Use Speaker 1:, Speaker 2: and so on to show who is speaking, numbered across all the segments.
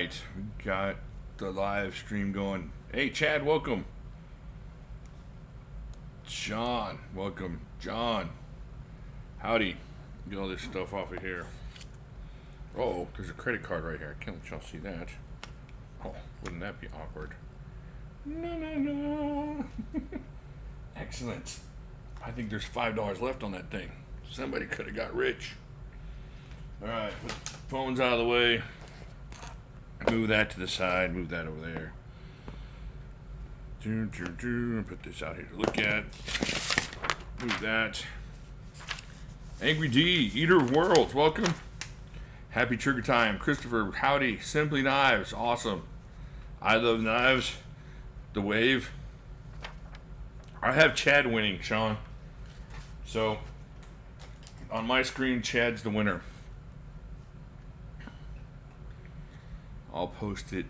Speaker 1: right, we got the live stream going. Hey, Chad, welcome. John, welcome. John, howdy. Get all this stuff off of here. Oh, there's a credit card right here. I can't let y'all see that. Oh, wouldn't that be awkward? No. Excellent. I think there's $5 left on that thing. Somebody could have got rich. All right, put the phones out of the way. Move that to the side. Move that over there. Put this out here to look at. Move that. Angry D, Eater of Worlds, welcome. Happy Trigger Time. Christopher, howdy. Simply Knives, awesome. I Love Knives. The Wave. I have Chad winning, Sean. So, on my screen, Chad's the winner. I'll post it.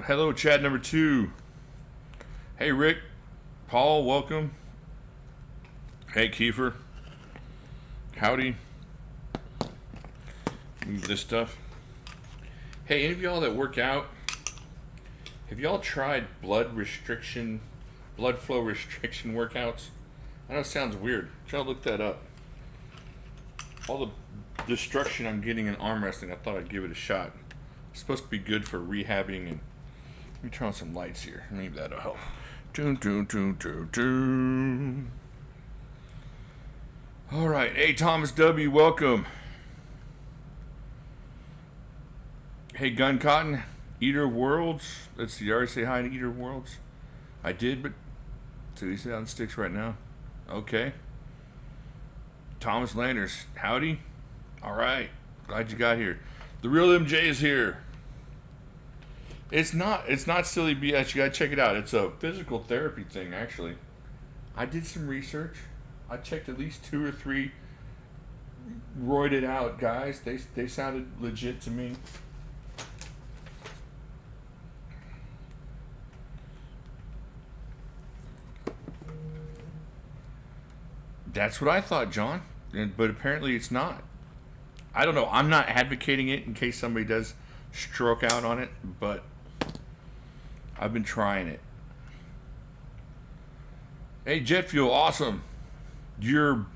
Speaker 1: Hello, Chad number 2. Hey, Rick. Paul, welcome. Hey, Kiefer. Howdy. Move this stuff. Hey, any of y'all that work out, have y'all tried blood flow restriction workouts? I know it sounds weird. Y'all look that up. All the destruction I'm getting in arm wrestling, I thought I'd give it a shot. It's supposed to be good for rehabbing. And let me turn on some lights here. Maybe that'll help. All right. Hey, Thomas W., welcome. Hey, Gun Cotton, Eater of Worlds. Let's see. You already say hi to Eater of Worlds? I did, but so he's on sticks right now. Okay. Thomas Landers, howdy. All right. Glad you got here. The real MJ is here. It's not silly BS. You gotta check it out. It's a physical therapy thing, actually. I did some research. I checked at least 2 or 3 roided out guys. They sounded legit to me. That's what I thought, John. But apparently it's not. I don't know. I'm not advocating it in case somebody does stroke out on it, but I've been trying it. Hey, Jet Fuel, awesome. Your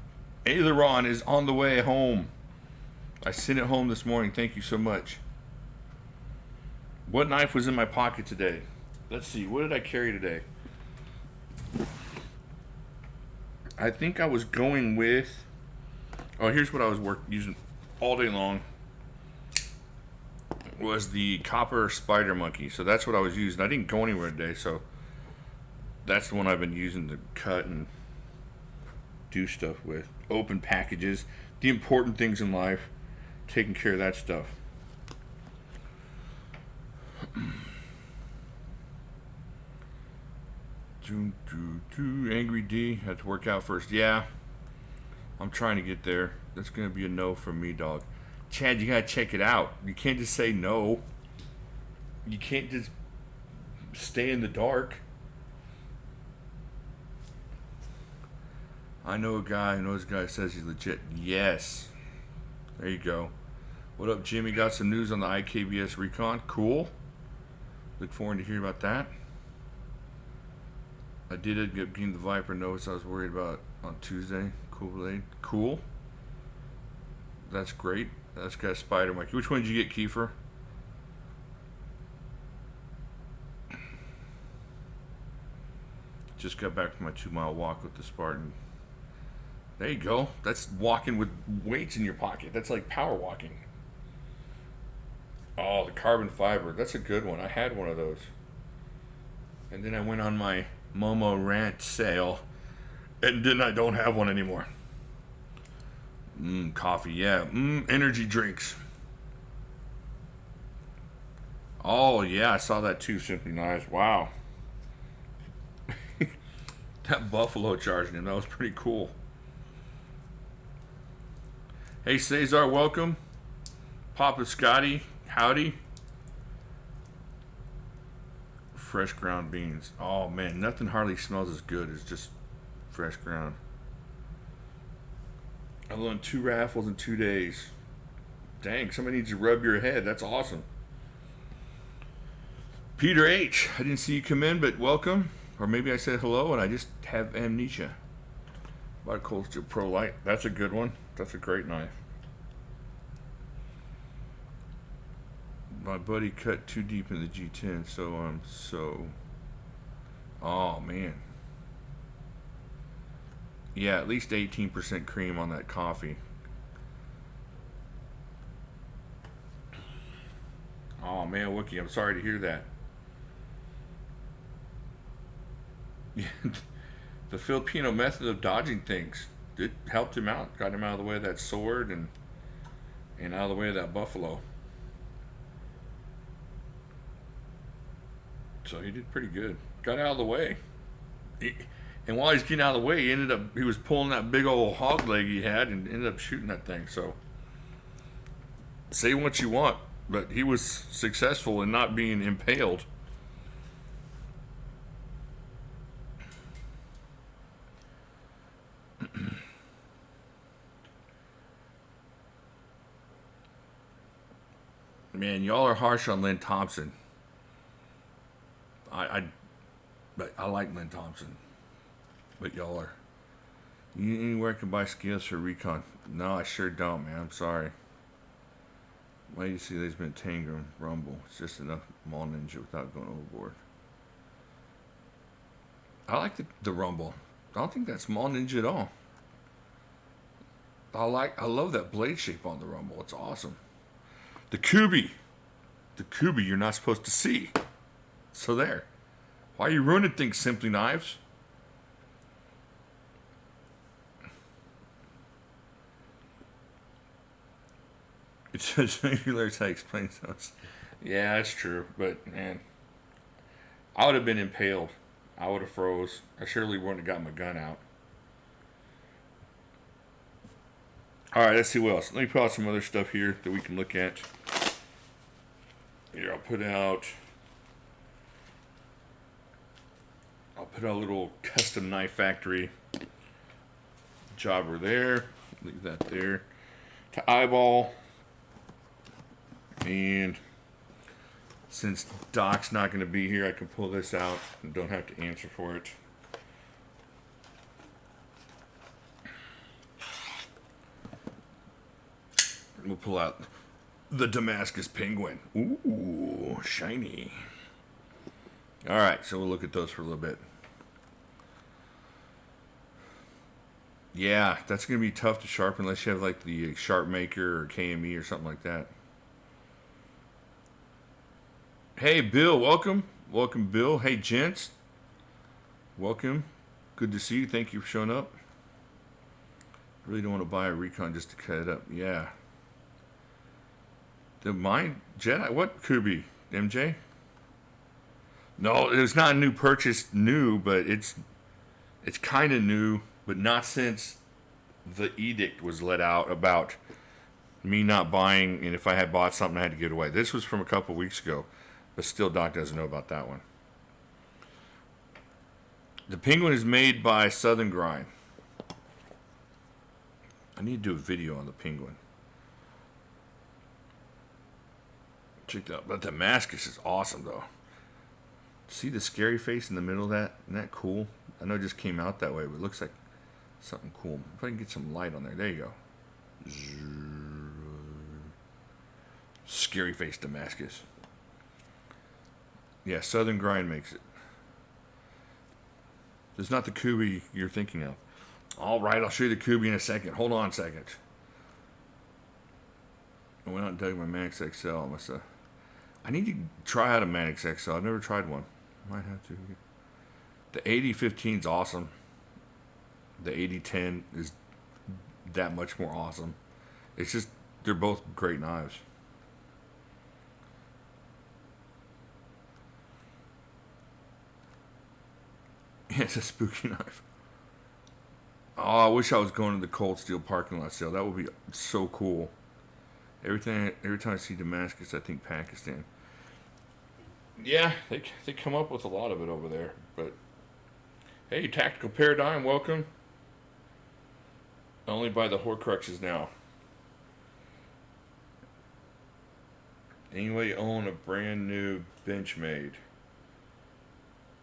Speaker 1: aileron is on the way home. I sent it home this morning. Thank you so much. What knife was in my pocket today? Let's see. What did I carry today? I think I was going with... Oh, here's what I was using all day long. Was the copper spider monkey. So that's what I was using. I didn't go anywhere today, so that's the one I've been using to cut and do stuff with. Open packages, the important things in life, taking care of that stuff. Angry D, had to work out first. Yeah, I'm trying to get there. That's gonna be a no from me, dog. Chad, you gotta check it out. You can't just say no. You can't just stay in the dark. I know a guy, this guy says he's legit. Yes. There you go. What up, Jimmy? Got some news on the IKBS Recon. Cool. Look forward to hearing about that. I did end up getting the Viper notes I was worried about on Tuesday. Cool. That's great. That's got a spider monkey. Which one did you get, Kiefer? Just got back from my 2-mile walk with the Spartan. There you go. That's walking with weights in your pocket. That's like power walking. Oh, the carbon fiber. That's a good one. I had one of those. And then I went on my Momo Rant sale. And then I don't have one anymore. Coffee, yeah. Energy drinks. Oh, yeah, I saw that too, Simply Knives. Wow. That buffalo charging him, that was pretty cool. Hey, Cesar, welcome. Papa Scotty, howdy. Fresh ground beans. Oh, man, nothing hardly smells as good as just fresh ground. I won 2 raffles in 2 days. Dang, somebody needs to rub your head. That's awesome. Peter H. I didn't see you come in, but welcome. Or maybe I said hello and I just have amnesia. Bought a Cold Steel Pro Light. That's a good one. That's a great knife. My buddy cut too deep in the G10, so. Oh, man. Yeah, at least 18% cream on that coffee. Oh, man, Wookie, I'm sorry to hear that. The Filipino method of dodging things, it helped him out. Got him out of the way of that sword and out of the way of that buffalo. So he did pretty good. Got out of the way. And while he's getting out of the way, he was pulling that big old hog leg he had and ended up shooting that thing. So say what you want, but he was successful in not being impaled. Man, y'all are harsh on Lynn Thompson. But I like Lynn Thompson. But y'all are. You anywhere can buy scales for recon? No, I sure don't, man. I'm sorry. Why do you see there's been Tangram Rumble? It's just enough Mall Ninja without going overboard. I like the Rumble. I don't think that's Mall Ninja at all. I love that blade shape on the Rumble. It's awesome. The Kubi you're not supposed to see. So there. Why are you ruining things, Simply Knives? It says regulars how to explain those. Yeah, that's true. But man, I would have been impaled. I would have froze. I surely wouldn't have got my gun out. Alright, let's see what else. Let me put out some other stuff here that we can look at. Here, I'll put out a little custom knife factory jobber there. Leave that there. To eyeball. And since Doc's not going to be here, I can pull this out and don't have to answer for it. We'll pull out the Damascus Penguin. Ooh, shiny. All right, so we'll look at those for a little bit. Yeah, that's going to be tough to sharpen unless you have like the Sharp Maker or KME or something like that. Hey, Bill, welcome. Welcome, Bill. Hey, gents. Welcome. Good to see you. Thank you for showing up. Really don't want to buy a Recon just to cut it up. Yeah. The mine Jedi. What Kubi? MJ? No, it's not a new purchase. But it's kind of new, but not since the edict was let out about me not buying, and if I had bought something, I had to give it away. This was from a couple weeks ago, but still, Doc doesn't know about that one. The Penguin is made by Southern Grind. I need to do a video on the Penguin. Check that out. But the Damascus is awesome, though. See the scary face in the middle of that? Isn't that cool? I know it just came out that way, but it looks like something cool. If I can get some light on there. There you go. Scary face Damascus. Yeah, Southern Grind makes it. It's not the Kubi you're thinking of. All right, I'll show you the Kubi in a second. Hold on a second. I went out and dug my Manix XL. I need to try out a Manix XL. I've never tried one. Might have to. The 8015 is awesome. The 8010 is that much more awesome. It's just, they're both great knives. It's a spooky knife. Oh, I wish I was going to the Cold Steel parking lot sale. That would be so cool. Every time I see Damascus, I think Pakistan. Yeah, they come up with a lot of it over there. But hey, Tactical Paradigm, welcome. I only buy the Horcruxes now. Anybody own a brand new Benchmade?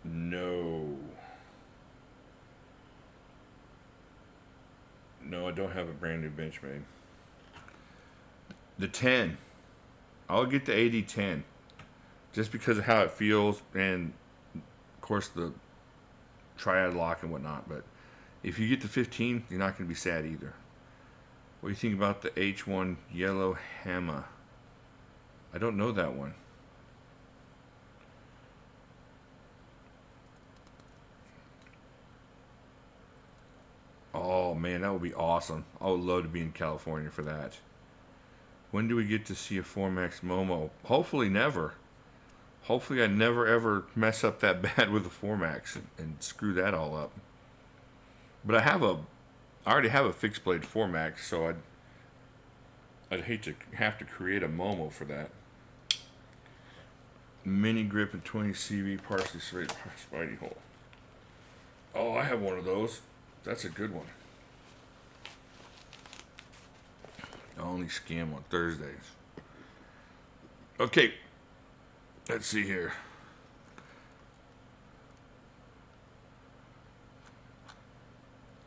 Speaker 1: No. No, I don't have a brand new Benchmade. The 10. I'll get the AD10. Just because of how it feels and, of course, the triad lock and whatnot. But if you get the 15, you're not going to be sad either. What do you think about the H1 Yellow Hammer? I don't know that one. Oh man, that would be awesome. I would love to be in California for that. When do we get to see a Formax Momo? Hopefully never. Hopefully I never ever mess up that bad with a Formax and screw that all up. But I already have a fixed blade Formax, so I'd hate to have to create a Momo for that. Mini grip and 20 CV partially serrated Spidey hole. Oh, I have one of those. That's a good one. I only scam on Thursdays. Okay. Let's see here.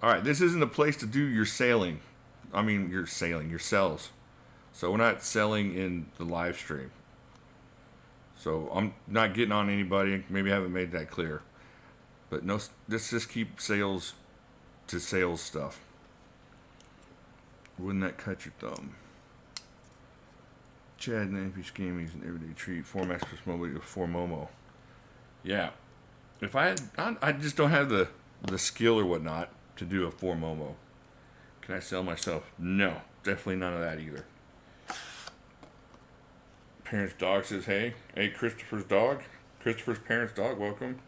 Speaker 1: Alright, this isn't a place to do your sailing. I mean, your sells. So we're not selling in the live stream. So I'm not getting on anybody. Maybe I haven't made that clear. But no, let's just keep sales to sales stuff. Wouldn't that cut your thumb? Chad and AP Scammies and Everyday Treat. Formax plus Momo for Momo. Yeah. If I just don't have the skill or whatnot to do a 4 Momo. Can I sell myself? No. Definitely none of that either. Parents' dog says, hey, Christopher's dog. Christopher's parents' dog, welcome.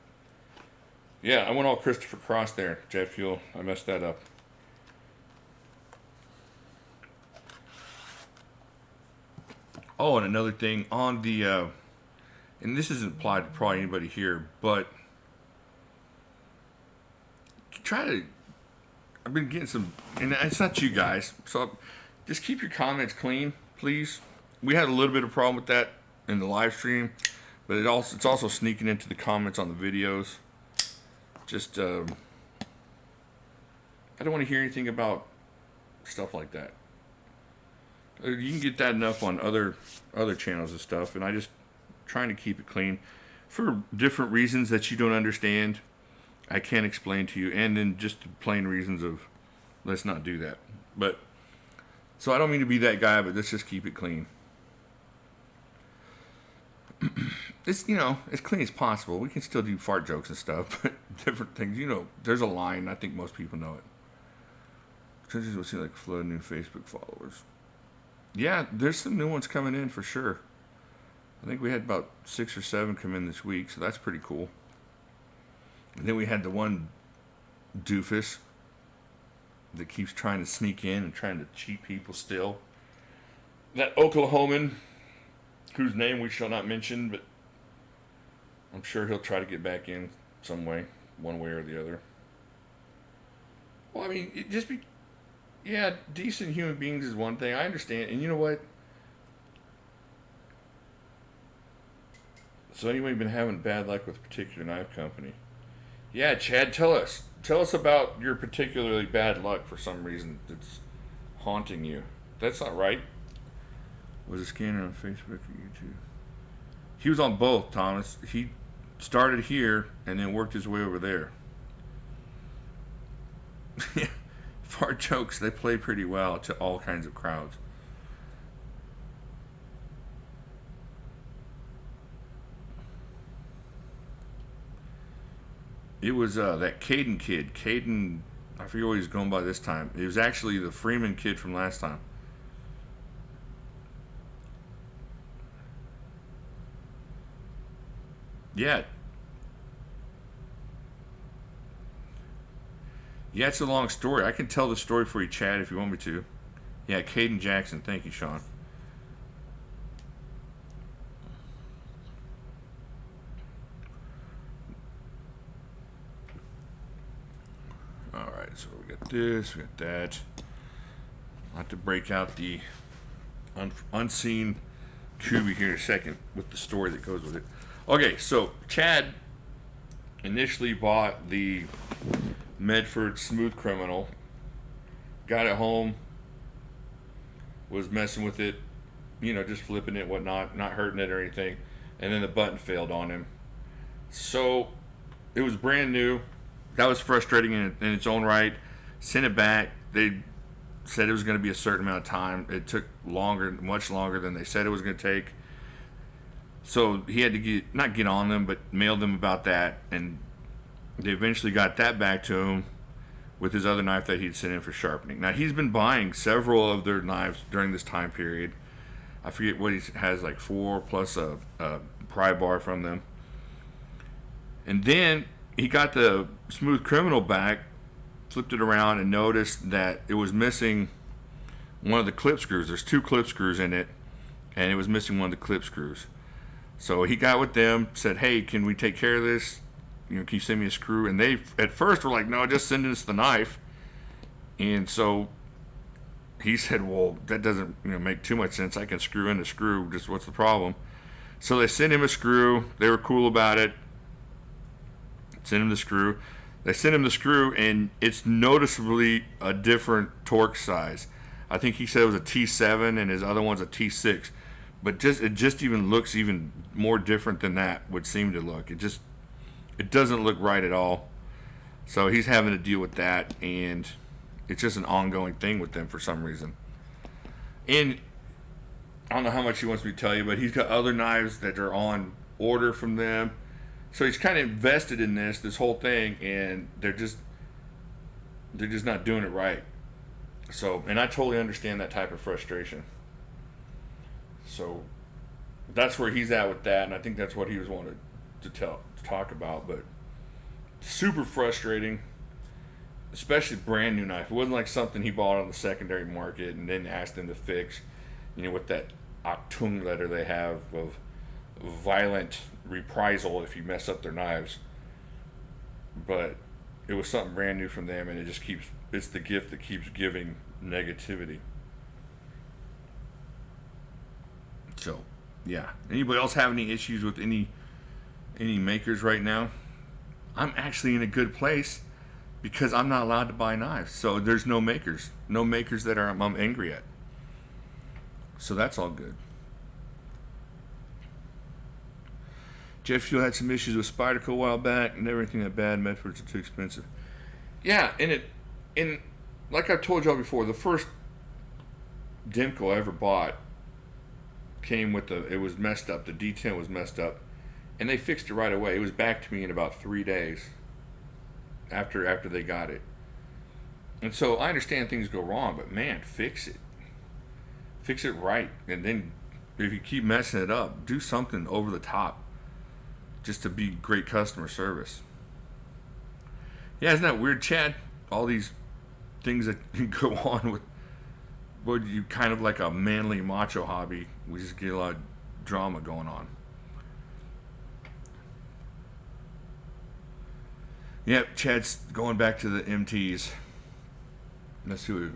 Speaker 1: Yeah, I went all Christopher Cross there, Jet Fuel. I messed that up. Oh, and another thing on the, and this isn't applied to probably anybody here, but I've been getting some, and it's not you guys, so just keep your comments clean, please. We had a little bit of problem with that in the live stream, but it's also sneaking into the comments on the videos. Just, I don't want to hear anything about stuff like that. You can get that enough on other channels and stuff, and I just trying to keep it clean for different reasons that you don't understand. I can't explain to you, and then just the plain reasons of let's not do that. But so I don't mean to be that guy, but let's just keep it clean. It's as clean as possible. We can still do fart jokes and stuff, but different things. There's a line. I think most people know it. Churches will see like a flood of new Facebook followers. Yeah, there's some new ones coming in for sure. I think we had about 6 or 7 come in this week, so that's pretty cool. And then we had the one doofus that keeps trying to sneak in and trying to cheat people still. That Oklahoman, whose name we shall not mention, but I'm sure he'll try to get back in some way, one way or the other. Well, I mean, decent human beings is one thing. I understand. And you know what? So anyway, been having bad luck with a particular knife company. Yeah, Chad, tell us. Tell us about your particularly bad luck for some reason that's haunting you. That's not right. Was a scanner on Facebook or YouTube? He was on both, Thomas. He started here and then worked his way over there. Fart jokes, they play pretty well to all kinds of crowds. It was that Caden kid. Caden, I forget what he was going by this time. It was actually the Freeman kid from last time. Yeah. Yeah, it's a long story. I can tell the story for you, Chad, if you want me to. Yeah, Caden Jackson. Thank you, Sean. Alright, so we got this, we got that. I'll have to break out the unseen Kubi here in a second with the story that goes with it. Okay, so Chad initially bought the Medford Smooth Criminal, got it home, was messing with it, just flipping it, whatnot, not hurting it or anything, and then the button failed on him. So it was brand new. That was frustrating in its own right. Sent it back. They said it was going to be a certain amount of time. It took longer, much longer than they said it was going to take. So he had to not get on them, but mail them about that. And they eventually got that back to him with his other knife that he'd sent in for sharpening. Now, he's been buying several of their knives during this time period. I forget what he has, like 4 plus a pry bar from them. And then he got the Smooth Criminal back, flipped it around, and noticed that it was missing one of the clip screws. There's 2 clip screws in it, and it was missing one of the clip screws. So he got with them, said, hey, can we take care of this? Can you send me a screw? And they, at first, were like, no, just send us the knife. And so he said, well, that doesn't make too much sense. I can screw in the screw. Just what's the problem? So they sent him a screw. They were cool about it. Sent him the screw. They sent him the screw, and it's noticeably a different torque size. I think he said it was a T7, and his other one's a T6. But it just even looks even more different than that would seem to look. It doesn't look right at all. So he's having to deal with that, and it's just an ongoing thing with them for some reason. And I don't know how much he wants me to tell you, but he's got other knives that are on order from them. So he's kind of invested in this whole thing, and they're just not doing it right. So, and I totally understand that type of frustration. So that's where he's at with that, and I think that's what he was wanted to talk about. But super frustrating, especially brand new knife. It wasn't like something he bought on the secondary market and then asked them to fix. With that Achtung letter they have of violent reprisal if you mess up their knives. But it was something brand new from them, and it's the gift that keeps giving negativity. So, yeah. Anybody else have any issues with any makers right now? I'm actually in a good place because I'm not allowed to buy knives. So there's no makers that I'm angry at. So that's all good. Jeff, you had some issues with Spyderco a while back, and everything that bad. Medfords are too expensive. Yeah, and like I've told y'all before, the first Demko I ever bought came with it was messed up. The D10 was messed up, and they fixed it right away. It was back to me in about 3 days after they got it. And so I understand things go wrong, but man, fix it right. And then if you keep messing it up, do something over the top just to be great customer service. Yeah, isn't that weird, Chad? All these things that go on with what you kind of like a manly macho hobby. We just get a lot of drama going on. Yep, Chad's going back to the MTs. Let's see what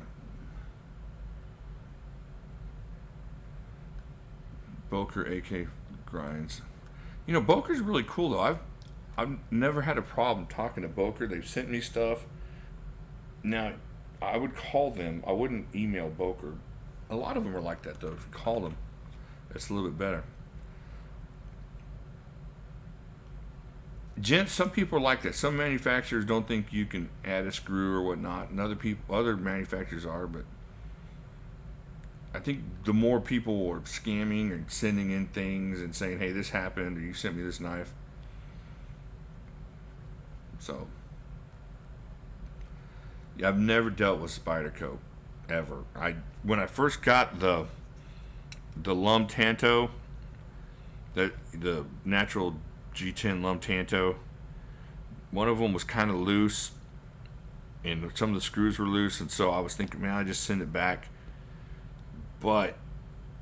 Speaker 1: Boker AK grinds. Boker's really cool though. I've never had a problem talking to Boker. They've sent me stuff. Now, I would call them. I wouldn't email Boker. A lot of them are like that though. If you call them, it's a little bit better. Gents, some people are like that. Some manufacturers don't think you can add a screw or whatnot, and other manufacturers are, but I think the more people are scamming and sending in things and saying, hey, this happened, or you sent me this knife. So, yeah, I've never dealt with Spyderco, ever. When I first got the Lum Tanto, the natural G10 Lum Tanto, one of them was kind of loose, and some of the screws were loose, and so I was thinking, man, I just send it back. But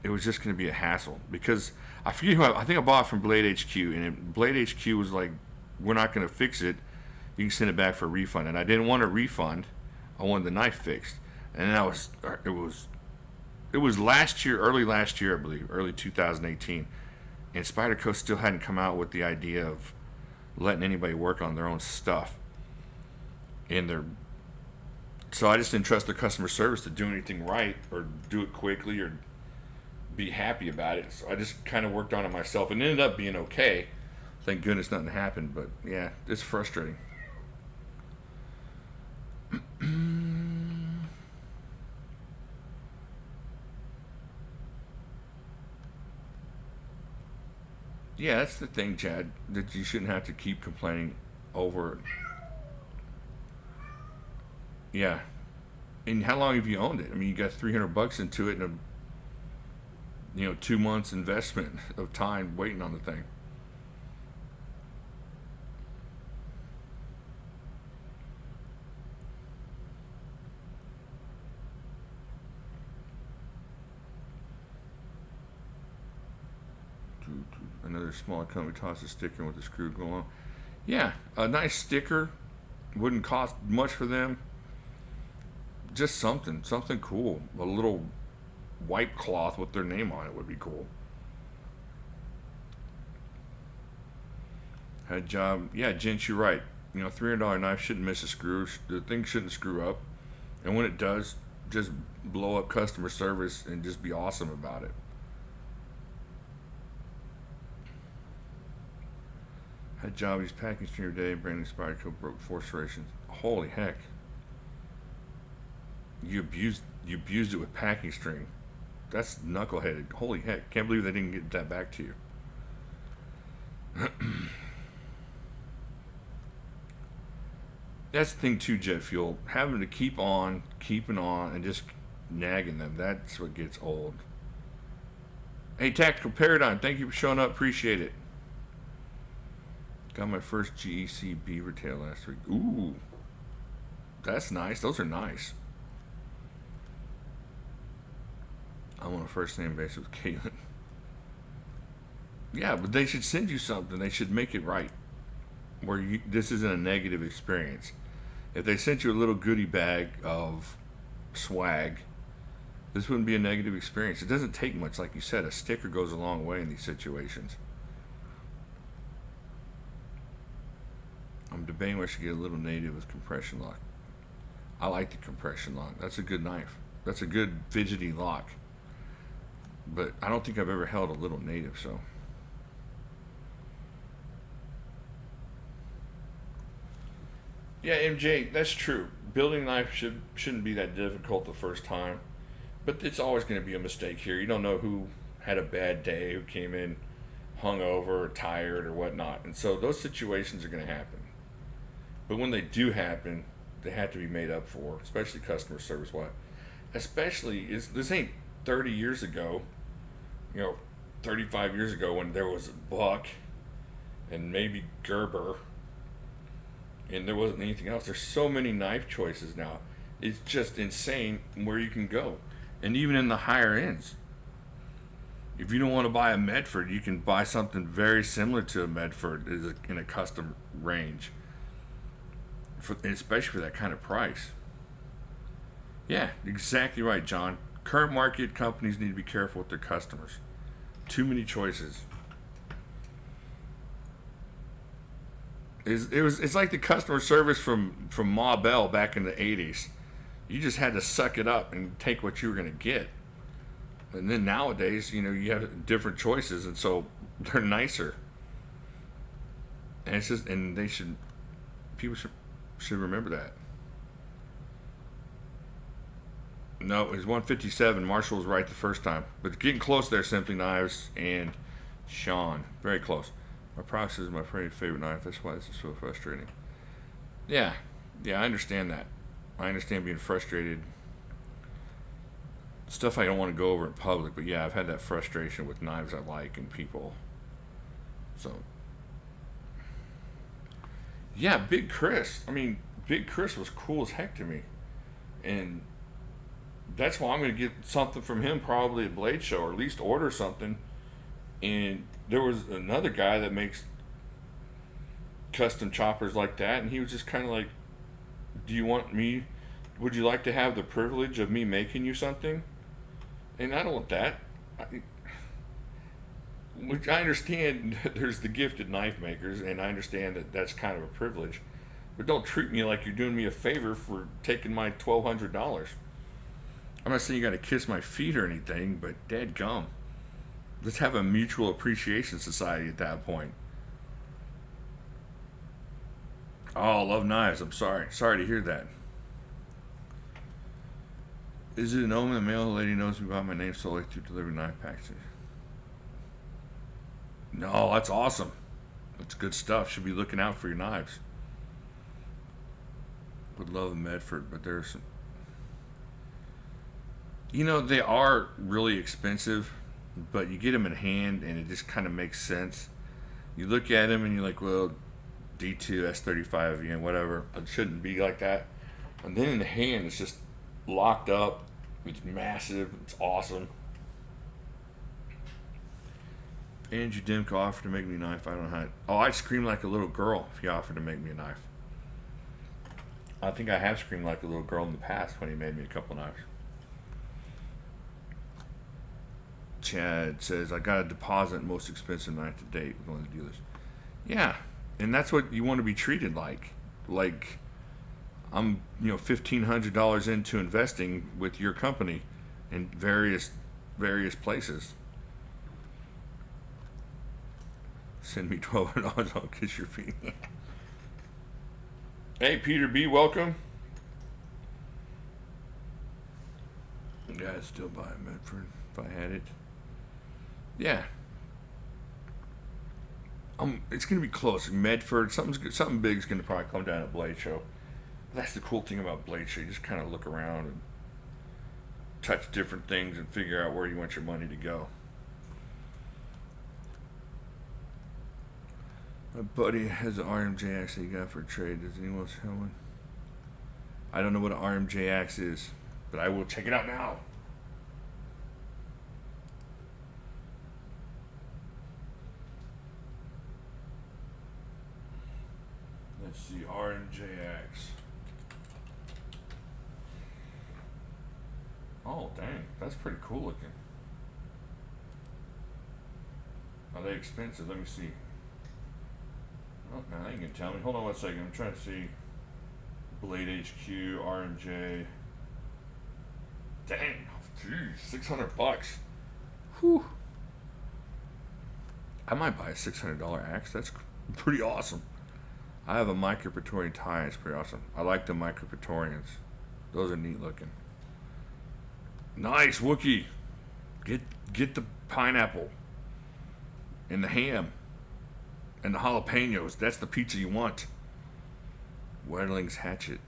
Speaker 1: it was just going to be a hassle because I forget I think I bought it from Blade HQ, and Blade HQ was like, we're not going to fix it. You can send it back for a refund. And I didn't want a refund. I wanted the knife fixed. And it was last year, early last year, I believe, early 2018, and Spyderco still hadn't come out with the idea of letting anybody work on their own stuff. And their so I just didn't trust their customer service to do anything right or do it quickly or be happy about it. So I just kind of worked on it myself and it ended up being okay. Thank goodness nothing happened, but yeah, it's frustrating. Yeah, that's the thing, Chad, that you shouldn't have to keep complaining over. Yeah. And how long have you owned it? I mean, you got 300 bucks into it and a 2 months investment of time waiting on the thing. Another smaller company tosses a sticker with a screw going on. Yeah, a nice sticker wouldn't cost much for them. Just something cool. A little white cloth with their name on it would be cool. Had a job. Yeah, gents, you're right. $300 knife shouldn't miss a screw. The thing shouldn't screw up. And when it does, just blow up customer service and just be awesome about it. Had a job. He's packing string day. Brandon Spyderco broke 4 serrations. Holy heck! You abused it with packing string. That's knuckleheaded. Holy heck! Can't believe they didn't get that back to you. That's the thing too, Jet Fuel. Having to keep on, keeping on, and just nagging them. That's what gets old. Hey, Tactical Paradigm, thank you for showing up. Appreciate it. Got my first GEC beaver tail last week. Ooh, that's nice. Those are nice. I'm on a first name basis with Caitlin. Yeah, but they should send you something. They should make it right. This isn't a negative experience. If they sent you a little goodie bag of swag, this wouldn't be a negative experience. It doesn't take much, like you said. A sticker goes a long way in these situations. I'm debating whether I should get a little native with compression lock. I like the compression lock. That's a good knife. That's a good fidgety lock. But I don't think I've ever held a little native, so. Yeah, MJ, that's true. Building a knife shouldn't be that difficult the first time. But it's always going to be a mistake here. You don't know who had a bad day, who came in hungover or tired or whatnot. And so those situations are going to happen. But when they do happen, they have to be made up for, especially customer service wise. Especially, this ain't 30 years ago, 35 years ago when there was Buck and maybe Gerber and there wasn't anything else. There's so many knife choices now. It's just insane where you can go. And even in the higher ends. If you don't want to buy a Medford, you can buy something very similar to a Medford in a custom range. Especially for that kind of price. Yeah, exactly right, John. Current market companies need to be careful with their customers. Too many choices. It's like the customer service from Ma Bell back in the 80s. You just had to suck it up and take what you were going to get. And then nowadays, you have different choices, and so they're nicer. And it's just, and people should remember that. No, it was 157. Marshall was right the first time. But getting close there, Simply Knives and Sean. Very close. My Prox is my favorite knife. That's why this is so frustrating. Yeah. Yeah, I understand that. I understand being frustrated. Stuff I don't want to go over in public, but yeah, I've had that frustration with knives I like and people. So, yeah, Big Chris. I mean, Big Chris was cool as heck to me. And that's why I'm going to get something from him probably at Blade Show, or at least order something. And there was another guy that makes custom choppers like that, and he was just kind of like, do you want me Would you like to have the privilege of me making you something? And I don't want that. Which I understand there's the gifted knife makers, and I understand that that's kind of a privilege. But don't treat me like you're doing me a favor for taking my $1,200. I'm not saying you got to kiss my feet or anything, but dadgum. Let's have a mutual appreciation society at that point. Oh, love knives. I'm sorry. Sorry to hear that. Is it an omen the mail lady knows me by my name solely through delivering knife packages? No, that's awesome. That's good stuff. Should be looking out for your knives. Would love Medford, but there's some. They are really expensive, but you get them in hand and it just kind of makes sense. You look at them and you're like, well, D2, S35, whatever. It shouldn't be like that. And then in the hand, it's just locked up. It's massive. It's awesome. Andrew Dimka offered to make me a knife. I don't know how. Oh, I'd scream like a little girl if he offered to make me a knife. I think I have screamed like a little girl in the past when he made me a couple knives. Chad says, I got a deposit, most expensive knife to date with one of the dealers. Yeah, and that's what you want to be treated like. Like, I'm, $1,500 into investing with your company in various places. Send me $1,200, I'll kiss your feet. Hey, Peter B., welcome. Yeah, I'd still buy a Medford if I had it. Yeah. It's gonna be close. Medford, something big is gonna probably come down at Blade Show. That's the cool thing about Blade Show. You just kind of look around and touch different things and figure out where you want your money to go. My buddy has an RMJ axe that he got for a trade. Does anyone else have one? I don't know what an RMJ axe is, but I will check it out now. Let's see, RMJ axe. Oh, dang, that's pretty cool looking. Are they expensive? Let me see. Oh, now you can tell me. Hold on one second. I'm trying to see. Blade HQ, RMJ. Dang, geez, $600. Whew. I might buy a $600 axe. That's pretty awesome. I have a Micro Praetorian tie. It's pretty awesome. I like the Micro Praetorians. Those are neat looking. Nice, Wookie. Get the pineapple and the ham and the jalapenos. That's the pizza you want. Wetterling's hatchet.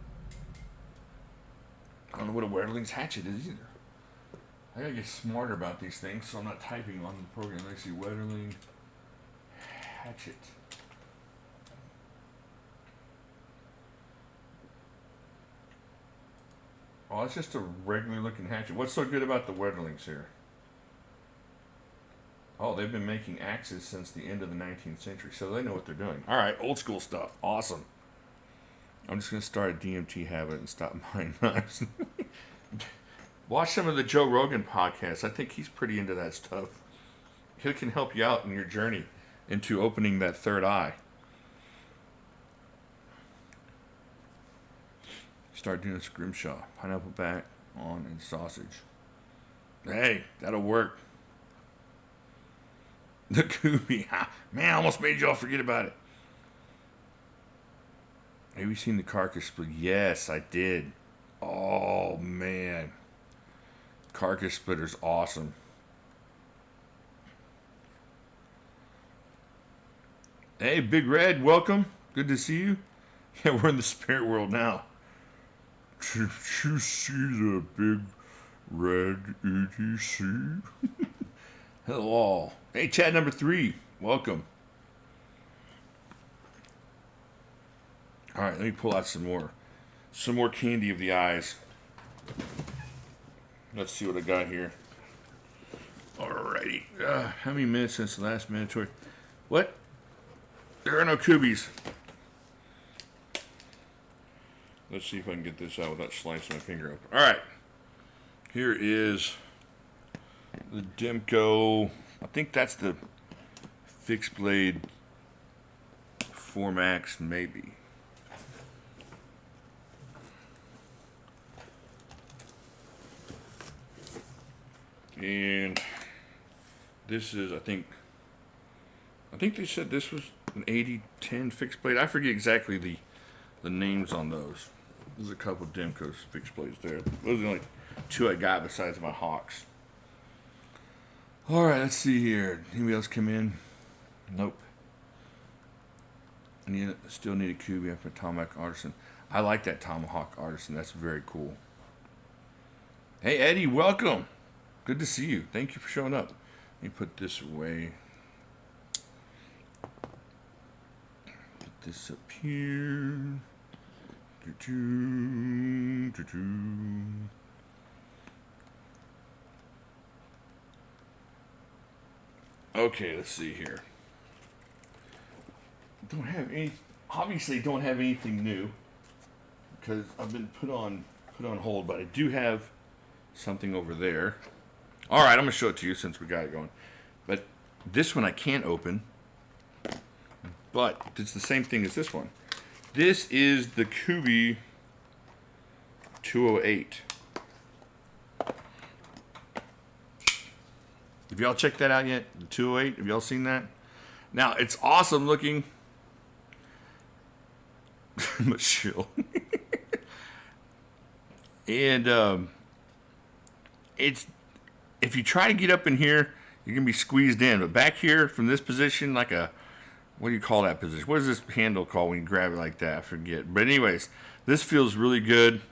Speaker 1: I don't know what a Wetterling's hatchet is either. I gotta get smarter about these things so I'm not typing on the program. Let's see, Wetterling hatchet. Oh, it's just a regular looking hatchet. What's so good about the Wetterlings here? Oh, they've been making axes since the end of the 19th century, so they know what they're doing. All right, old school stuff. Awesome. I'm just going to start a DMT habit and stop buying knives. Watch some of the Joe Rogan podcasts. I think he's pretty into that stuff. He can help you out in your journey into opening that third eye. Start doing scrimshaw. Pineapple back on and sausage. Hey, that'll work. The Kubi. Man, I almost made y'all forget about it. Have you seen the Carcass Split? Yes, I did. Oh, man. Carcass Splitter's awesome. Hey, Big Red, welcome. Good to see you. Yeah, we're in the spirit world now. Did you see the Big Red EDC? Hello. Hey, chat number 3. Welcome. All right, let me pull out some more candy of the eyes. Let's see what I got here. Alrighty. How many minutes since the last mandatory? What? There are no Kubis. Let's see if I can get this out without slicing my finger open. All right. Here is the Demko. I think that's the fixed blade 4MAX, maybe. And this is, I think they said this was an 8010 fixed blade. I forget exactly the names on those. There's a couple of Demko's fixed blades there. Those are the only two I got besides my Hawks. All right, let's see here. Anybody else come in? Nope. Still need a Kubey after Tomahawk Artisan. I like that Tomahawk Artisan. That's very cool. Hey, Eddie, welcome. Good to see you. Thank you for showing up. Let me put this away. Put this up here. Okay, let's see here. Obviously don't have anything new because I've been put on hold, but I do have something over there. All right, I'm gonna show it to you since we got it going. But this one I can't open, but it's the same thing as this one. This is the Kubey 208. Have y'all checked that out yet? The 208, have y'all seen that? Now, it's awesome looking. Chill. And it's, if you try to get up in here, you're gonna be squeezed in. But back here, from this position, like a, what do you call that position? What is this handle called when you grab it like that? I forget. But anyways, this feels really good.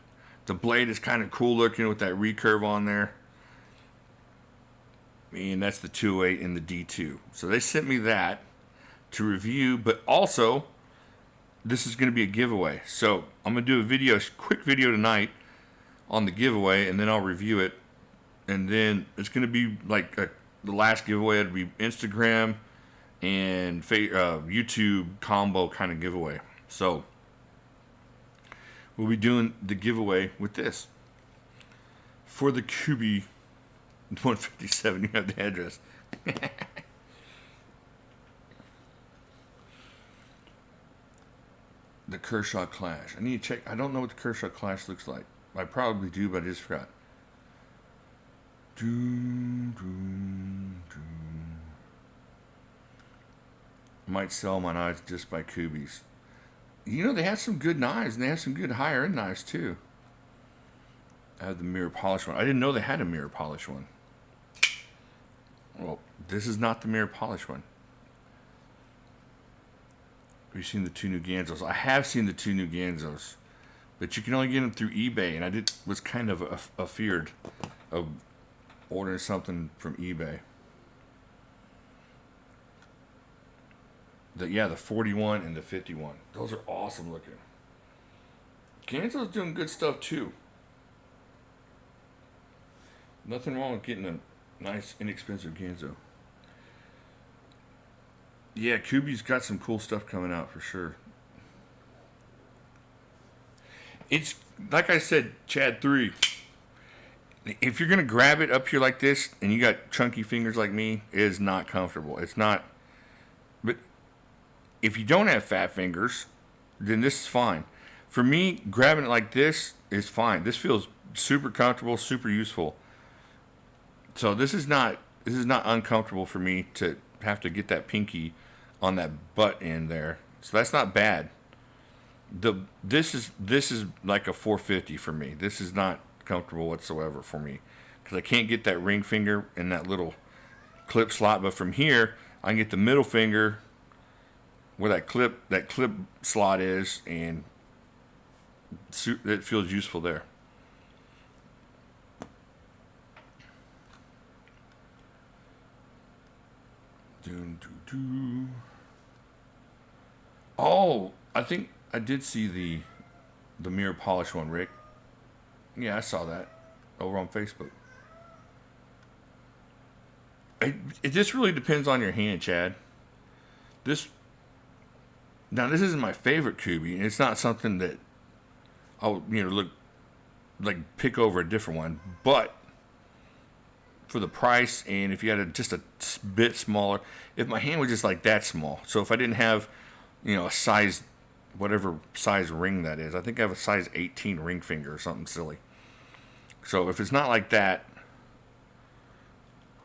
Speaker 1: The blade is kind of cool looking with that recurve on there. And that's the 208 and the D2. So they sent me that to review, but also this is going to be a giveaway. So I'm going to do a quick video tonight on the giveaway, and then I'll review it. And then it's going to be like the last giveaway. It'll be Instagram and YouTube combo kind of giveaway. So we'll be doing the giveaway with this for the Kubey 157. You have the address. The Kershaw Clash. I need to check. I don't know what the Kershaw Clash looks like. I probably do, but I just forgot. Might sell my knives just by Kubeys. You know, they have some good knives, and they have some good higher end knives too. I have the mirror polish one. I didn't know they had a mirror polish one. Well, this is not the mirror polish one. Have you seen the two new Ganzos? I have seen the two new Ganzos, but you can only get them through eBay, and I was kind of afeared of ordering something from eBay. The 41 and the 51. Those are awesome looking. Ganzo's doing good stuff too. Nothing wrong with getting a nice, inexpensive Ganzo. Yeah, Kubey's got some cool stuff coming out for sure. It's, like I said, Chad 3. If you're going to grab it up here like this, and you got chunky fingers like me, it is not comfortable. It's not. But if you don't have fat fingers, then this is fine. For me, grabbing it like this is fine. This feels super comfortable, super useful. So this is not uncomfortable for me to have to get that pinky on that butt end there. So that's not bad. This is like a 450 for me. This is not comfortable whatsoever for me because I can't get that ring finger in that little clip slot. But from here, I can get the middle finger where that clip slot is, and it feels useful there. Oh, I think I did see the mirror polish one, Rick. Yeah, I saw that over on Facebook. It just really depends on your hand, Chad. This isn't my favorite Kubey, and it's not something that I'll look like pick over a different one. But for the price, and if you had just a bit smaller, if my hand was just like that small, so if I didn't have a size, whatever size ring that is, I think I have a size 18 ring finger or something silly. So if it's not like that,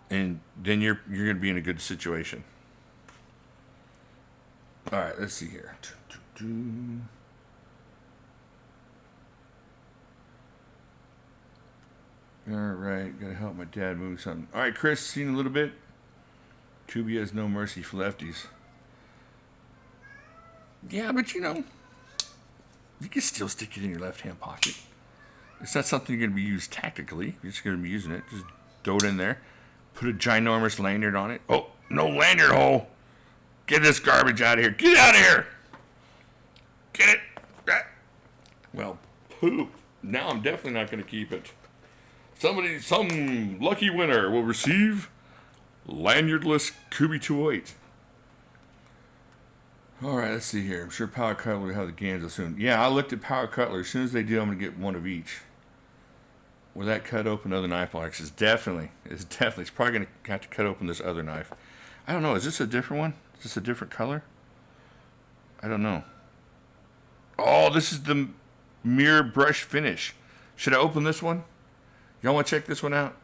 Speaker 1: and then you're gonna be in a good situation. All right, let's see here. All right, gotta help my dad move something. All right, Chris, seen a little bit. Tubi has no mercy for lefties. Yeah, but you can still stick it in your left hand pocket. It's not something you're gonna be used tactically. You're just gonna be using it. Just throw it in there. Put a ginormous lanyard on it. Oh, no lanyard hole. Get this garbage out of here. Get out of here. Get it. Well, poop. Now I'm definitely not going to keep it. Some lucky winner will receive lanyardless Kubi 208. All right, let's see here. I'm sure Power Cutler will have the Ganzo soon. Yeah, I looked at Power Cutler. As soon as they do, I'm going to get one of each. Will that cut open other knife blocks? It's probably going to have to cut open this other knife. I don't know. Is this a different one? Is this a different color? I don't know. Oh, this is the mirror brush finish. Should I open this one? Y'all want to check this one out?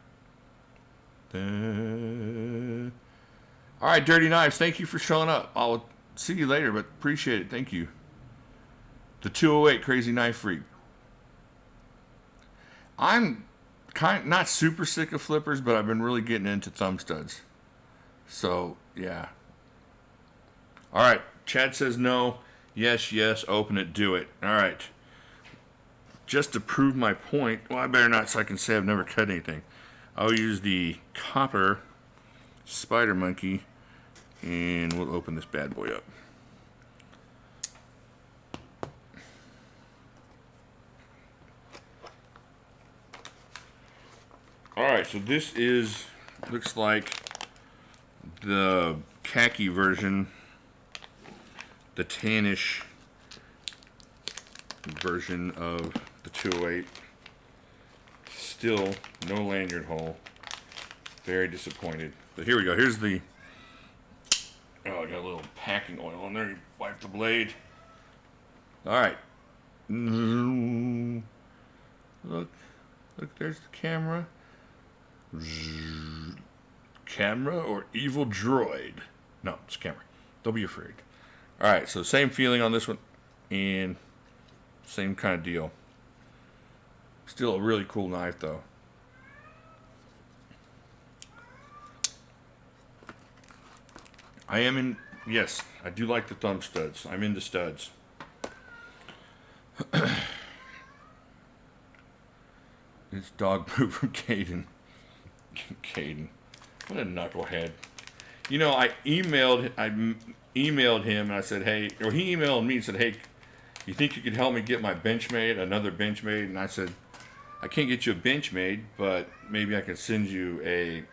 Speaker 1: All right, Dirty Knives, thank you for showing up. I'll see you later, but appreciate it. Thank you. The 208 Crazy Knife Freak. I'm not super sick of flippers, but I've been really getting into thumb studs. So, yeah. All right, Chad says no. Yes, open it, do it. All right. Just to prove my point, well, I better not so I can say I've never cut anything. I'll use the copper Spider Monkey, and we'll open this bad boy up. All right, so this looks like the khaki version, the tannish version of the 208. Still no lanyard hole. Very disappointed. But here we go. Here's the. Oh, I got a little packing oil on there. You wipe the blade. All right. Look, there's the camera. Camera or evil droid? No, it's camera. Don't be afraid. All right, so same feeling on this one, and same kind of deal. Still a really cool knife, though. Yes, I do like the thumb studs. I'm into studs. It's dog poop from Caden. Caden. What a knucklehead. I emailed him and I said, hey, or he emailed me and said, hey, you think you could help me get my Benchmade, another Benchmade? And I said, I can't get you a Benchmade, but maybe I can send you a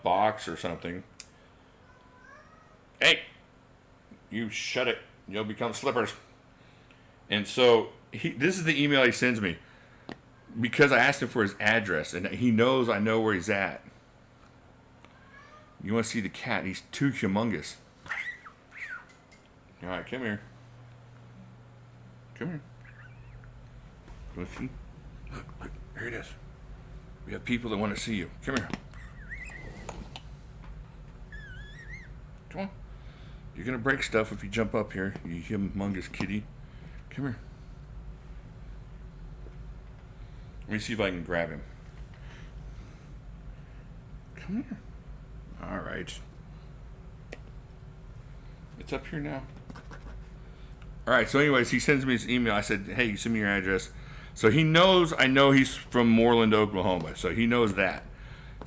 Speaker 1: box or something. Hey, you shut it. You'll become slippers. And so this is the email he sends me because I asked him for his address, and he knows I know where he's at. You want to see the cat? He's too humongous. All right, come here. Come here. You want to see? Look, here it is. We have people that want to see you. Come here. Come on. You're going to break stuff if you jump up here, you humongous kitty. Come here. Let me see if I can grab him. Come here. All right. It's up here now. All right, so anyways, he sends me his email. I said, hey, send me your address. So he knows I know he's from Moreland, Oklahoma. So he knows that.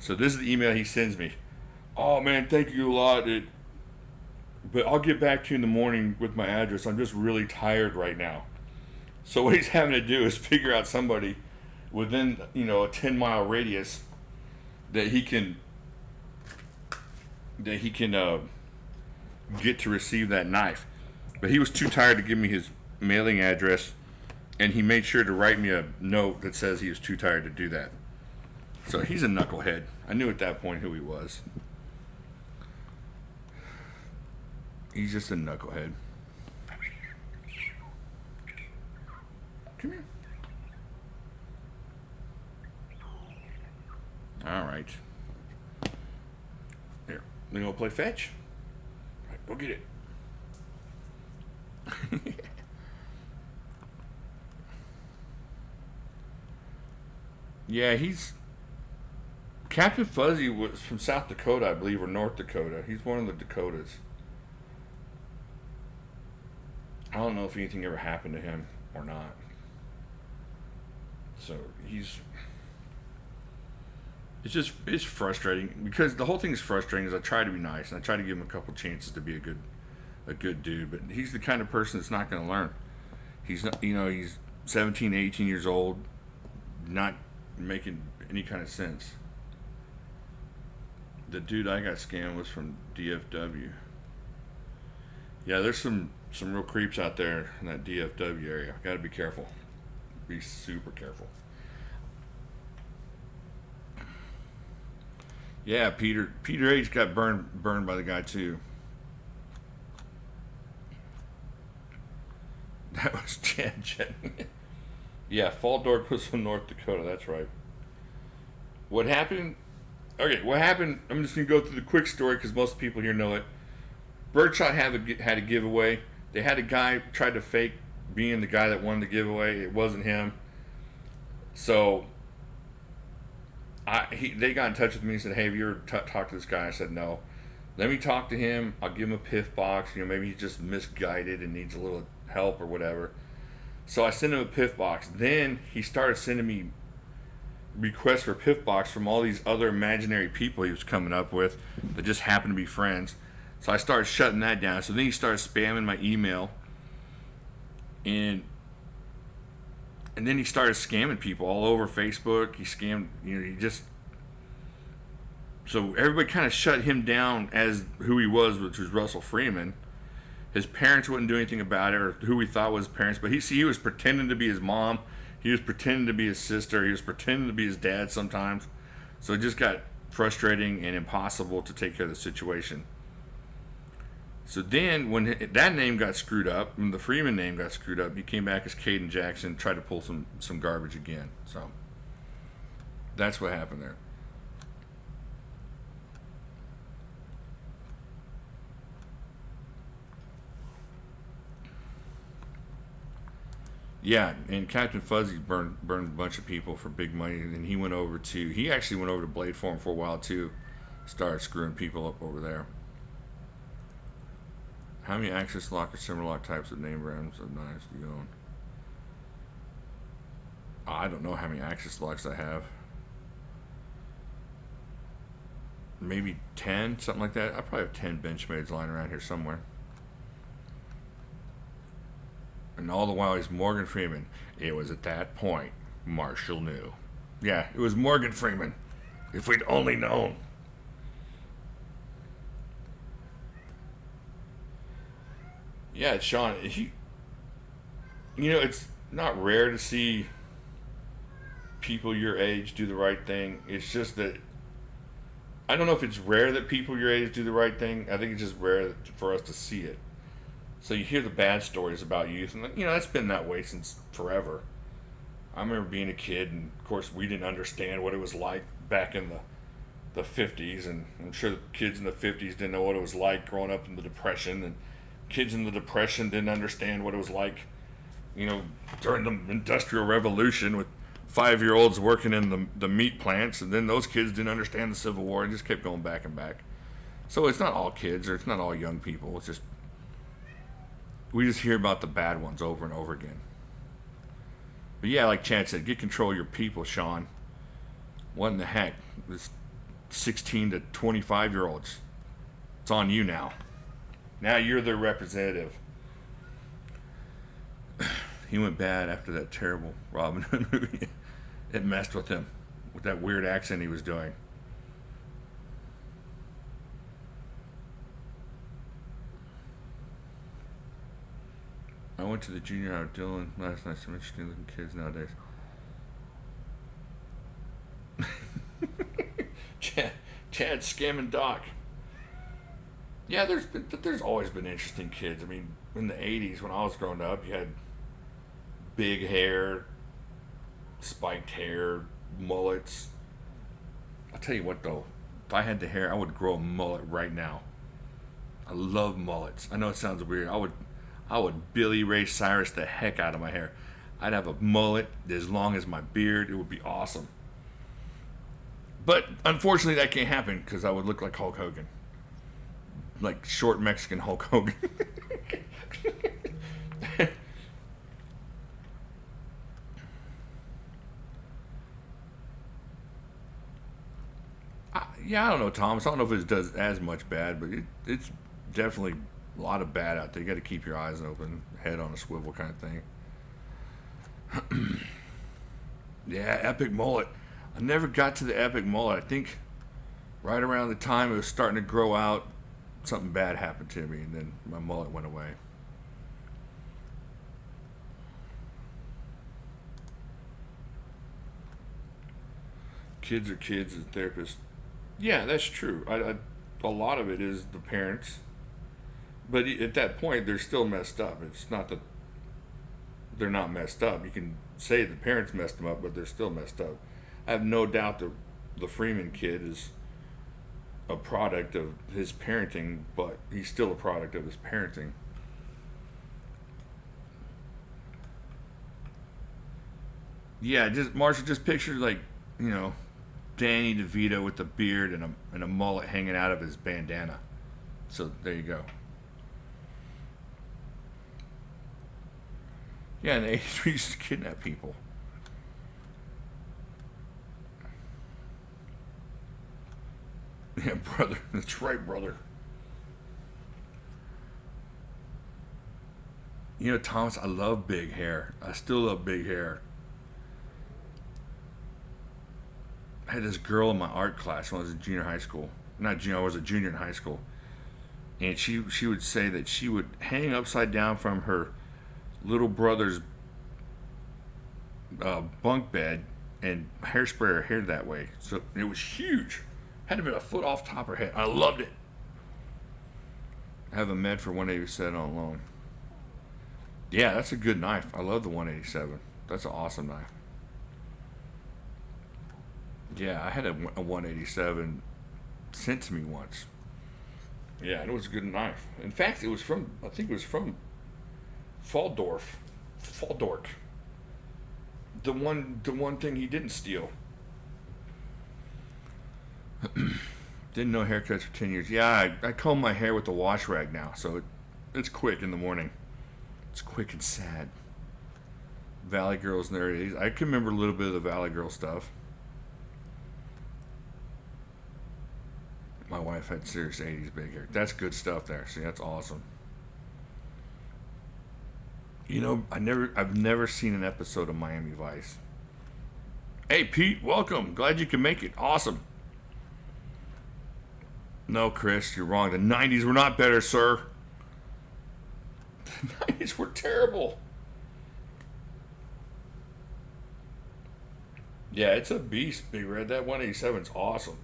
Speaker 1: So this is the email he sends me. Oh, man, thank you a lot. But I'll get back to you in the morning with my address. I'm just really tired right now. So what he's having to do is figure out somebody within, a 10-mile radius that he can get to receive that knife. But he was too tired to give me his mailing address And he made sure to write me a note that says he was too tired to do that. So he's a knucklehead. I knew at that point who he was. He's just a knucklehead. Come here. All right. Here, we gonna play fetch. All right, go get it. Yeah, he's Captain Fuzzy was from South Dakota, I believe, or North Dakota. He's one of the Dakotas. I don't know if anything ever happened to him or not. So he's it's frustrating because the whole thing is frustrating. Is I try to be nice and I try to give him a couple chances to be a good dude, but he's the kind of person that's not going to learn. He's not, he's 17, 18 years old, not making any kind of sense. The dude I got scammed was from DFW. Yeah, there's some real creeps out there in that DFW area. Got to be careful. Be super careful. Yeah, Peter H got burned by the guy too. That was Chad Chetney. Yeah, Fall Dork was from North Dakota. That's right. What happened? Okay, what happened? I'm just gonna go through the quick story because most people here know it. Birdshot had a giveaway. They had a guy try to fake being the guy that won the giveaway. It wasn't him. So they got in touch with me and said, "Hey, have you ever talked to this guy?" I said, "No." Let me talk to him. I'll give him a piff box. Maybe he's just misguided and needs a little help or whatever. So I sent him a piff box. Then he started sending me requests for piff box from all these other imaginary people he was coming up with that just happened to be friends. So I started shutting that down. So then he started spamming my email, and then he started scamming people all over Facebook. He scammed, he just. So everybody kind of shut him down as who he was, which was Russell Freeman. His parents wouldn't do anything about it, or who we thought was his parents, but he was pretending to be his mom. He was pretending to be his sister. He was pretending to be his dad sometimes. So it just got frustrating and impossible to take care of the situation. So then, when that name got screwed up, when the Freeman name got screwed up, he came back as Caden Jackson, tried to pull some garbage again. So that's what happened there. Yeah, and Captain Fuzzy burned a bunch of people for big money, and then he actually went over to Blade Form for a while too, started screwing people up over there. How many Access Lock or similar lock types of name brands of knives do you own? I don't know how many Access Locks I have. Maybe 10, something like that. I probably have 10 Benchmades lying around here somewhere. And all the while he's Morgan Freeman. It was at that point Marshall knew. Yeah, it was Morgan Freeman. If we'd only known. Yeah, Sean. It's not rare to see people your age do the right thing. It's just that I don't know if it's rare that people your age do the right thing. I think it's just rare for us to see it. So you hear the bad stories about youth, and that's been that way since forever. I remember being a kid, and of course we didn't understand what it was like back in the 50s, and I'm sure the kids in the 50s didn't know what it was like growing up in the Depression, and kids in the Depression didn't understand what it was like, during the Industrial Revolution with 5-year-olds working in the meat plants, and then those kids didn't understand the Civil War and just kept going back and back. So it's not all kids, or it's not all young people. It's just we just hear about the bad ones over and over again. But yeah, like Chad said, get control of your people, Sean. What in the heck? This 16 to 25-year-olds. It's on you now. Now you're their representative. He went bad after that terrible Robin Hood movie. It messed with him, with that weird accent he was doing. I went to the junior high with Dylan last night. Some interesting looking kids nowadays. Chad, Chad scamming Doc. Yeah, there's always been interesting kids. I mean, in the '80s when I was growing up, you had big hair, spiked hair, mullets. I'll tell you what though, if I had the hair, I would grow a mullet right now. I love mullets. I know it sounds weird. I would Billy Ray Cyrus the heck out of my hair. I'd have a mullet as long as my beard. It would be awesome. But unfortunately, that can't happen because I would look like Hulk Hogan, like short Mexican Hulk Hogan. Yeah, I don't know, Thomas. I don't know if it does as much bad, but it's definitely a lot of bad out there. You got to keep your eyes open, head on a swivel kind of thing. Yeah, epic mullet. I never got to the epic mullet. I think right around the time it was starting to grow out, something bad happened to me, and then my mullet went away. Kids are kids and therapists. Yeah, that's true. A lot of it is the parents, but at that point, they're still messed up. It's not that they're not messed up. You can say the parents messed them up, but they're still messed up. I have no doubt that the Freeman kid is a product of his parenting, but he's still a product of his parenting. Yeah, just Marshall, just picture like you know Danny DeVito with the beard and a mullet hanging out of his bandana. So there you go. Yeah, in the '80s we used to kidnap people. Yeah, brother, that's right, brother. You know, Thomas, I love big hair. I still love big hair. I had this girl in my art class when I was in junior high school. Not junior, I was a junior in high school, and she would say that she would hang upside down from her little brother's bunk bed and hairspray her hair that way. So it was huge. Had to be a foot off top of her head. I loved it. I have a med for 187 on loan. Yeah, that's a good knife. I love the 187. That's an awesome knife. Yeah, I had a 187 sent to me once. Yeah, and it was a good knife. In fact, I think it was from Faldorf. Faldork. The one thing he didn't steal. Didn't know haircuts for 10 years. Yeah, I comb my hair with a wash rag now, so it's quick in the morning. It's quick and sad. Valley Girls in their 80s. I can remember a little bit of the Valley Girl stuff. My wife had serious 80s big hair. That's good stuff there. See, that's awesome. You know, I've never seen an episode of Miami Vice. Hey, Pete, welcome. Glad you can make it. Awesome. No, Chris, you're wrong. The 90s were not better, sir. The 90s were terrible. Yeah, it's a beast, Big Red. That 187's awesome.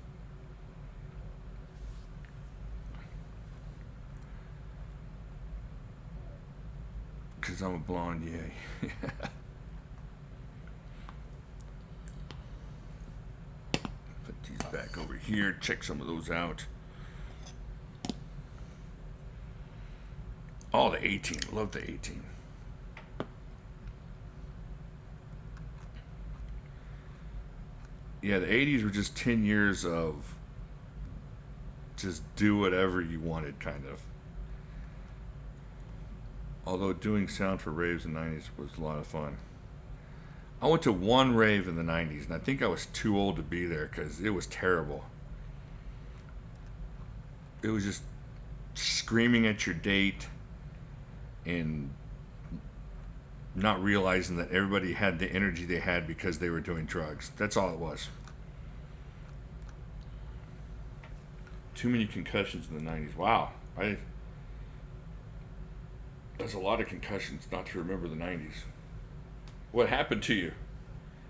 Speaker 1: Because I'm a blonde, yeah. Put these back over here. Check some of those out. Oh, the 18. Love the 18. Yeah, the 80s were just 10 years of just do whatever you wanted, kind of. Although doing sound for raves in the 90s was a lot of fun. I went to one rave in the 90s, and I think I was too old to be there because it was terrible. It was just screaming at your date and not realizing that everybody had the energy they had because they were doing drugs. That's all it was. Too many concussions in the 90s. Wow. That's a lot of concussions not to remember the 90s. What happened to you?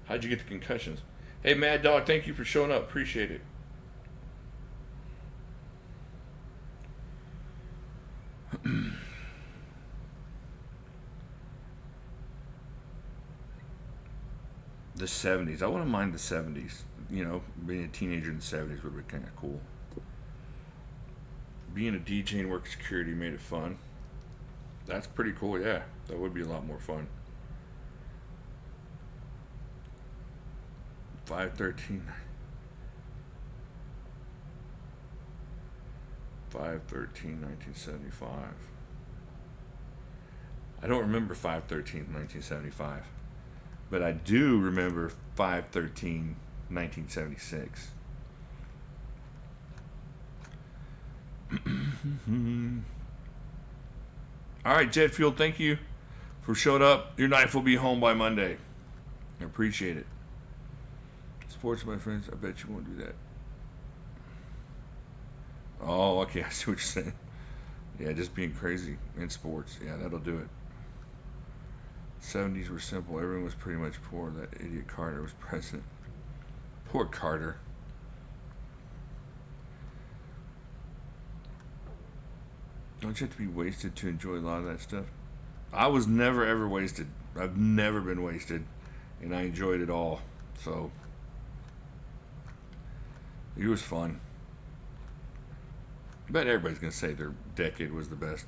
Speaker 1: How'd you get the concussions? Hey, Mad Dog, thank you for showing up. Appreciate it. The 70s. I wouldn't mind the 70s. You know, being a teenager in the 70s would be kind of cool. Being a DJ and working security made it fun. That's pretty cool, yeah. That would be a lot more fun. 513. 513, 1975. I don't remember 513, 1975. But I do remember 513, 1976. All right, Jet Fuel, thank you for showing up. Your knife will be home by Monday. I appreciate it. Sports, my friends, I bet you won't do that. Oh, okay, I see what you're saying. Yeah, just being crazy in sports. Yeah, that'll do it. 70s were simple. Everyone was pretty much poor. That idiot Carter was president. Poor Carter. Don't you have to be wasted to enjoy a lot of that stuff? I was never ever wasted. I've never been wasted, and I enjoyed it all. So it was fun. I bet everybody's gonna say their decade was the best,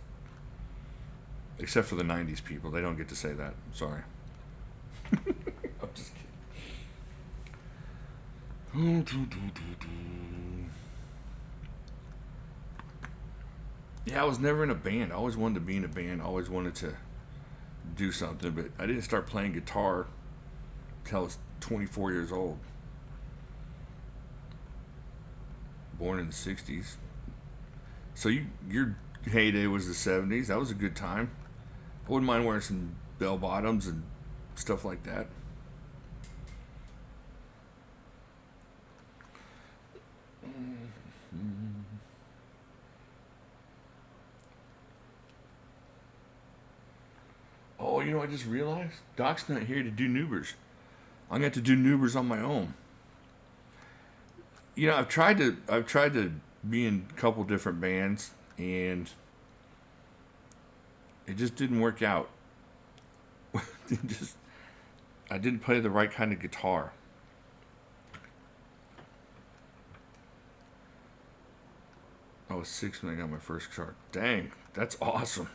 Speaker 1: except for the '90s people. They don't get to say that. I'm sorry. I'm just kidding. Yeah, I was never in a band. I always wanted to be in a band. I always wanted to do something, but I didn't start playing guitar until I was 24 years old. Born in the 60s. So your heyday was the 70s. That was a good time. I wouldn't mind wearing some bell bottoms and stuff like that. Oh, you know, I just realized Doc's not here to do Newbers. I'm going to have to do Newbers on my own. You know, I've tried to be in a couple different bands, and it just didn't work out. just I didn't play the right kind of guitar. I was 6 when I got my first guitar. Dang, that's awesome.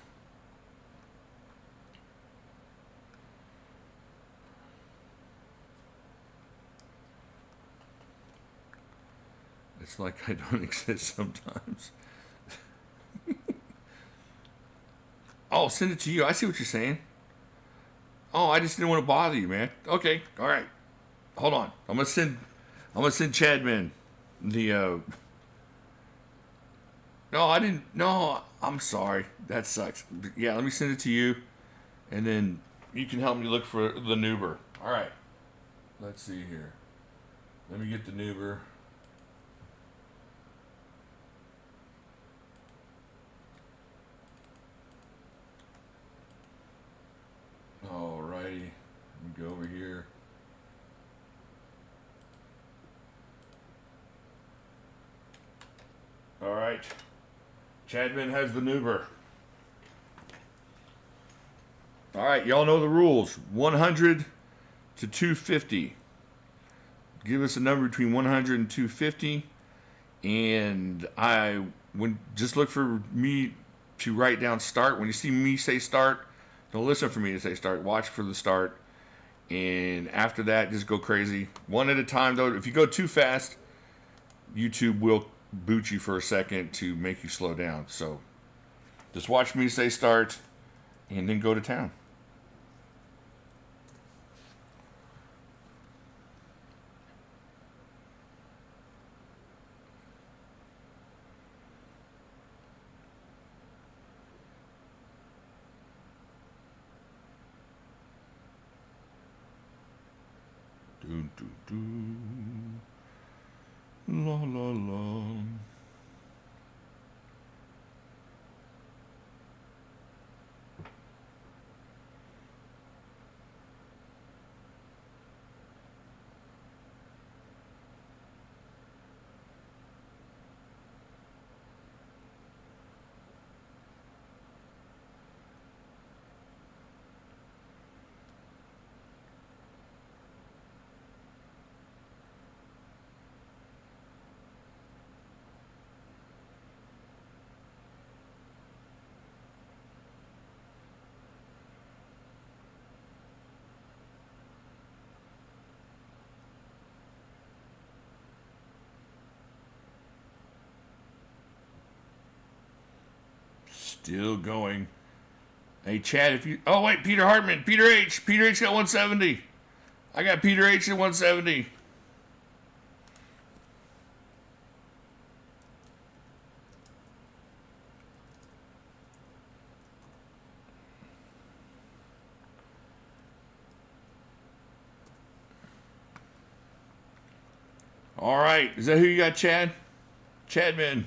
Speaker 1: It's like I don't exist sometimes. Oh, send it to you. I see what you're saying. Oh, I just didn't want to bother you, man. Okay, all right. Hold on. I'm gonna send Chadman the No, I didn't. No, I'm sorry. That sucks. Yeah, let me send it to you, and then you can help me look for the Nuber. All right. Let's see here. Let me get the Nuber. Alrighty. Let me go over here. All right. Chadman has the Nuber. All right, y'all know the rules. 100 to 250. Give us a number between 100 and 250, and just look for me to write down start. When you see me say start, don't listen for me to say start. Watch for the start, and after that, just go crazy. One at a time, though. If you go too fast, YouTube will boot you for a second to make you slow down. So just watch me say start, and then go to town. Do, do, do. La la la. Still going. Hey, Chad, if you... Oh, wait, Peter Hartman. Peter H. Peter H got 170. I got Peter H at 170. All right. Is that who you got, Chad? Chadman.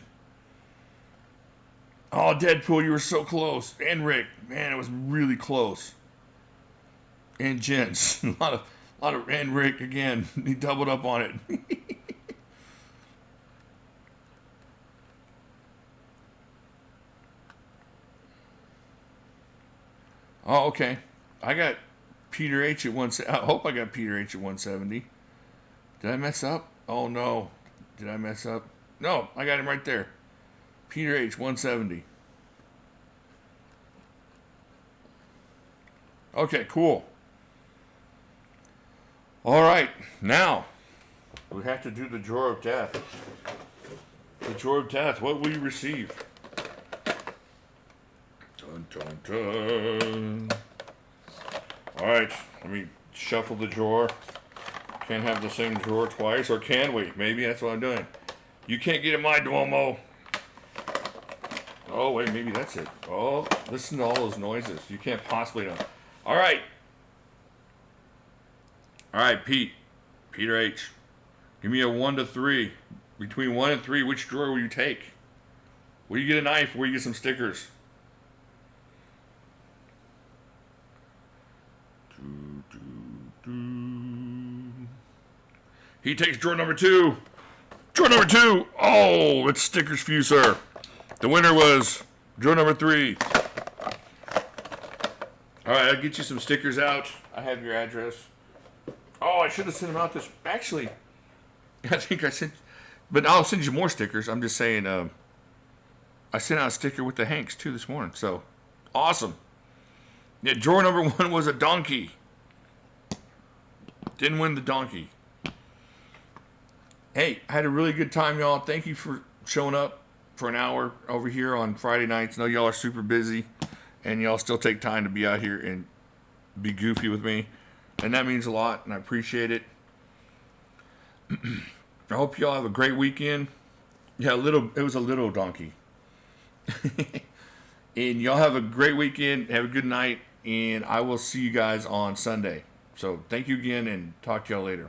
Speaker 1: Oh, Deadpool, you were so close. And Rick. Man, it was really close. And Jens. a lot of, and Rick again. He doubled up on it. Oh, okay. I got Peter H at 170. I hope I got Peter H at 170. Did I mess up? Oh, no. Did I mess up? No, I got him right there. Peter H, 170. Okay, cool. All right, now we have to do the drawer of death. The drawer of death. What will you receive? Dun, dun, dun. All right, let me shuffle the drawer. Can't have the same drawer twice, or can we? Maybe that's what I'm doing. You can't get in my Duomo. Oh, wait, maybe that's it. Oh, listen to all those noises. You can't possibly know. All right. All right, Pete. Peter H. Give me a 1 to 3. Between 1 and 3, which drawer will you take? Will you get a knife? Will you get some stickers? He takes drawer number 2. Drawer number 2. Oh, it's stickers for you, sir. The winner was drawer number 3. All right, I'll get you some stickers out. I have your address. Oh, I should have sent them out this. Actually, I think I sent, but I'll send you more stickers. I'm just saying, I sent out a sticker with the Hanks too this morning. So awesome. Yeah, drawer number 1 was a donkey. Didn't win the donkey. Hey, I had a really good time, y'all. Thank you for showing up for an hour over here on Friday nights. I know y'all are super busy, and y'all still take time to be out here and be goofy with me. And that means a lot, and I appreciate it. I hope y'all have a great weekend. Yeah, it was a little donkey. And y'all have a great weekend. Have a good night, and I will see you guys on Sunday. So thank you again, and talk to y'all later.